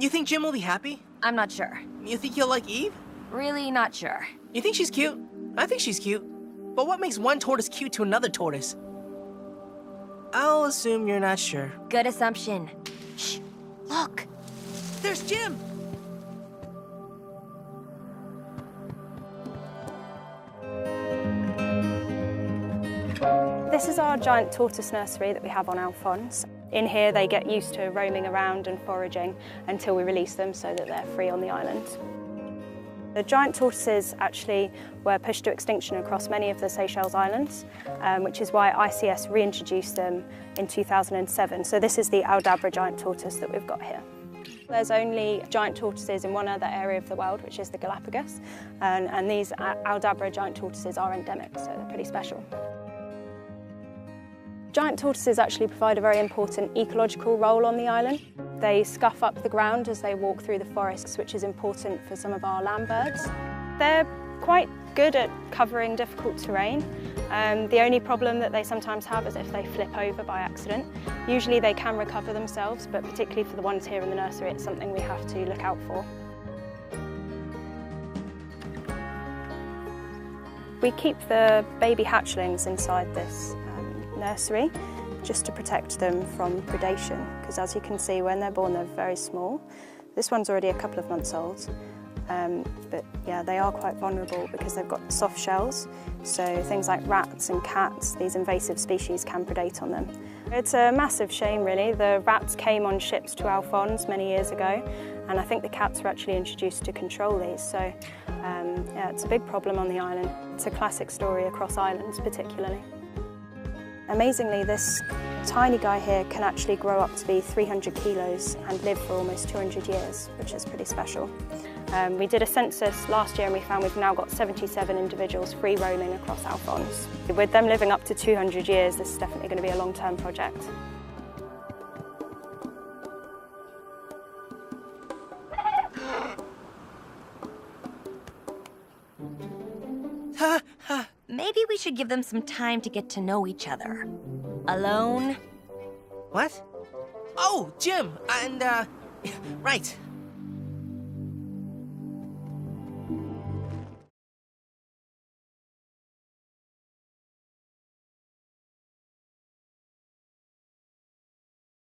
You think Jim will be happy? I'm not sure. You think he'll like Eve? Really not sure. You think she's cute? I think she's cute. But what makes one tortoise cute to another tortoise? I'll assume you're not sure. Good assumption. Shh, look. There's Jim! This is our giant tortoise nursery that we have on Alphonse. In here they get used to roaming around and foraging until we release them so that they're free on the island. The giant tortoises actually were pushed to extinction across many of the Seychelles Islands, which is why ICS reintroduced them in 2007. So this is the Aldabra giant tortoise that we've got here. There's only giant tortoises in one other area of the world, which is the Galapagos, and these Aldabra giant tortoises are endemic, so they're pretty special. Giant tortoises actually provide a very important ecological role on the island. They scuff up the ground as they walk through the forests, which is important for some of our land birds. They're quite good at covering difficult terrain. The only problem that they sometimes have is if they flip over by accident. Usually they can recover themselves, but particularly for the ones here in the nursery, it's something we have to look out for. We keep the baby hatchlings inside this nursery just to protect them from predation, because as you can see, when they're born, they're very small. This one's already a couple of months old, but yeah, they are quite vulnerable because they've got soft shells, so things like rats and cats, these invasive species, can predate on them. It's a massive shame, really. The rats came on ships to Alphonse many years ago, and I think the cats were actually introduced to control these, so yeah, it's a big problem on the island. It's a classic story across islands, particularly. Amazingly, this tiny guy here can actually grow up to be 300 kilos and live for almost 200 years, which is pretty special. We did a census last year and we found we've now got 77 individuals free roaming across Alphonse. With them living up to 200 years, this is definitely going to be a long-term project. Maybe we should give them some time to get to know each other. Alone? What? Oh, Jim, and right.